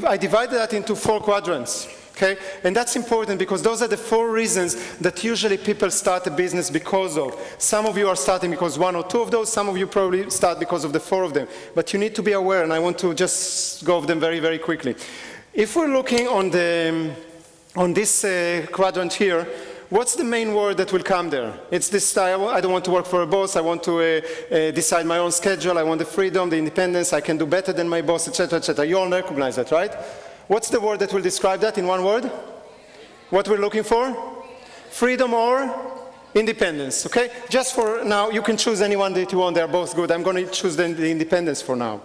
I divided that into 4 quadrants. Okay? And that's important because those are the 4 reasons that usually people start a business because of. Some of you are starting because 1 or 2 of those, some of you probably start because of the 4 of them. But you need to be aware, and I want to just go over them very, very quickly. If we're looking on this quadrant here, what's the main word that will come there? It's this, I don't want to work for a boss, I want to decide my own schedule, I want the freedom, the independence, I can do better than my boss, etc., etc. You all recognize that, right? What's the word that will describe that in 1 word? What we're looking for? Freedom or independence, okay? Just for now, you can choose anyone that you want, they're both good. I'm going to choose the independence for now.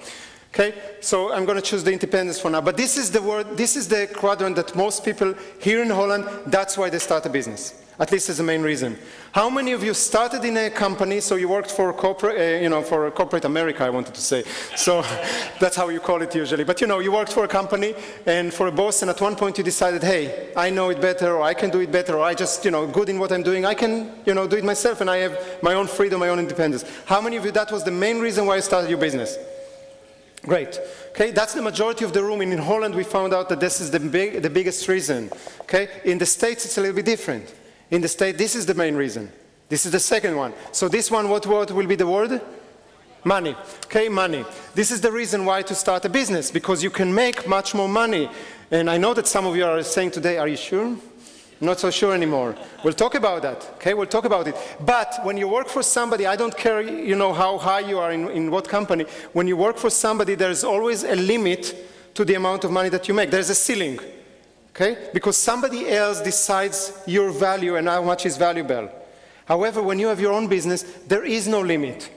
Okay, so I'm going to choose the independence for now. But this is the word, this is the quadrant that most people here in Holland, that's why they start a business. At least as the main reason. How many of you started in a company, so you worked for corporate, for corporate America, I wanted to say. So that's how you call it usually. But you worked for a company and for a boss, and at one point you decided, hey, I know it better, or I can do it better, or I just, good in what I'm doing, I can, do it myself, and I have my own freedom, my own independence. How many of you, that was the main reason why you started your business? Great. Okay, that's the majority of the room. And in Holland, we found out that this is the biggest reason. Okay, in the States, it's a little bit different. In the States, this is the main reason. This is the second one. So this one, what will be the word? Money. Okay, money. This is the reason why to start a business, because you can make much more money. And I know that some of you are saying today, are you sure? Not so sure anymore. We'll talk about that, okay? We'll talk about it. But when you work for somebody, I don't care, how high you are in what company. When you work for somebody, there's always a limit to the amount of money that you make. There's a ceiling, okay? Because somebody else decides your value and how much is valuable. However, when you have your own business, there is no limit.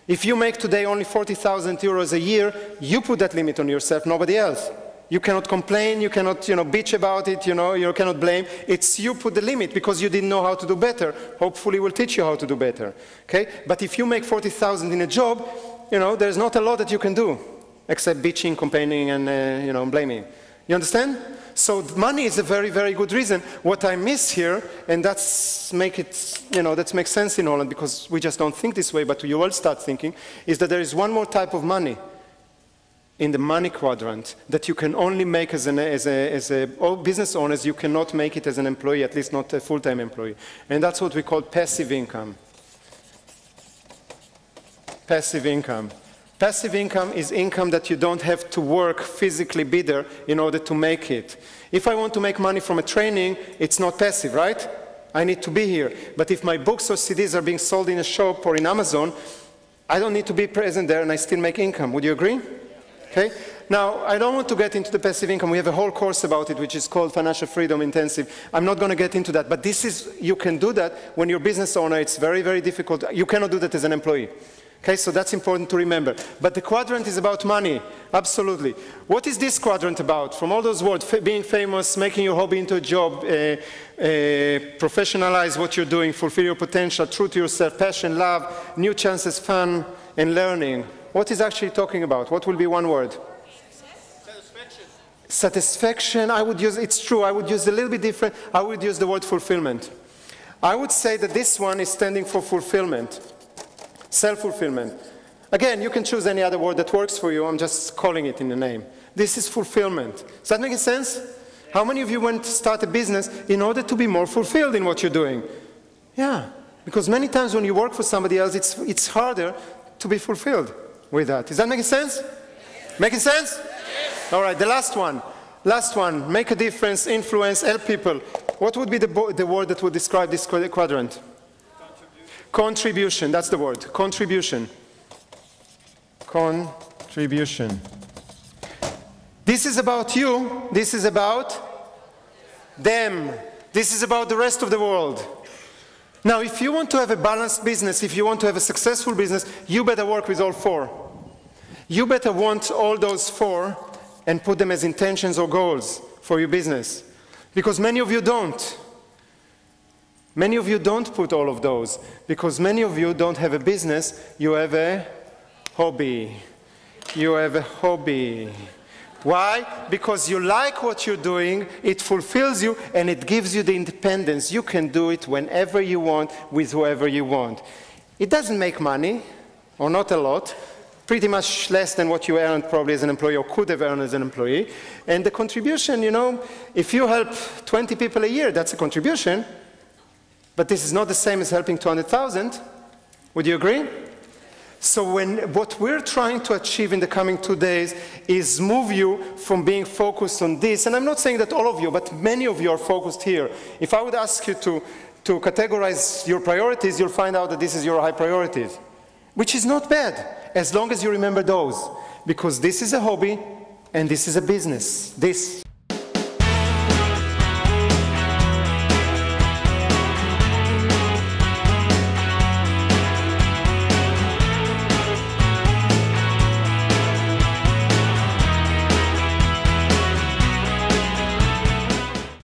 If you make today only 40,000 euros a year, you put that limit on yourself, nobody else. You cannot complain, you cannot, bitch about it, you cannot blame. It's you put the limit because you didn't know how to do better. Hopefully we'll teach you how to do better, okay? But if you make 40,000 in a job, there's not a lot that you can do except bitching, complaining, and, blaming. You understand? So money is a very, very good reason. What I miss here, and that makes sense in Holland because we just don't think this way, but you all start thinking, is that there is one more type of money in the money quadrant that you can only make as business owners, you cannot make it as an employee, at least not a full-time employee. And that's what we call passive income. Passive income. Passive income is income that you don't have to work physically be there in order to make it. If I want to make money from a training, it's not passive, right? I need to be here. But if my books or CDs are being sold in a shop or in Amazon, I don't need to be present there and I still make income. Would you agree? Okay? Now, I don't want to get into the passive income. We have a whole course about it, which is called Financial Freedom Intensive. I'm not going to get into that, but you can do that when you're a business owner. It's very, very difficult. You cannot do that as an employee. Okay, so that's important to remember. But the quadrant is about money, absolutely. What is this quadrant about? From all those words, being famous, making your hobby into a job, professionalize what you're doing, fulfill your potential, true to yourself, passion, love, new chances, fun, and learning. What is actually talking about? What will be one word? Satisfaction. Satisfaction, I would use, it's true, I would use a little bit different. I would use the word fulfillment. I would say that this one is standing for fulfillment. Self-fulfillment. Again, you can choose any other word that works for you. I'm just calling it in the name. This is fulfillment. Does that make sense? How many of you went to start a business in order to be more fulfilled in what you're doing? Yeah, because many times when you work for somebody else, it's harder to be fulfilled with that. Is that making sense? Yes. Making sense? Yes. All right, the last one. Last one, make a difference, influence, help people. What would be the word that would describe this quadrant? Contribution, that's the word. Contribution. Contribution. This is about you. This is about them. This is about the rest of the world. Now, if you want to have a balanced business, if you want to have a successful business, you better work with all four. You better want all those four and put them as intentions or goals for your business. Because many of you don't. Many of you don't put all of those. Because many of you don't have a business, you have a hobby. You have a hobby. Why? Because you like what you're doing, it fulfills you, and it gives you the independence. You can do it whenever you want, with whoever you want. It doesn't make money, or not a lot, pretty much less than what you earned probably as an employee or could have earned as an employee. And the contribution, you know, if you help 20 people a year, that's a contribution. But this is not the same as helping 200,000. Would you agree? So what we're trying to achieve in the coming 2 days is move you from being focused on this. And I'm not saying that all of you, but many of you are focused here. If I would ask you to categorize your priorities, you'll find out that this is your high priorities, which is not bad, as long as you remember those. Because this is a hobby, and this is a business. This.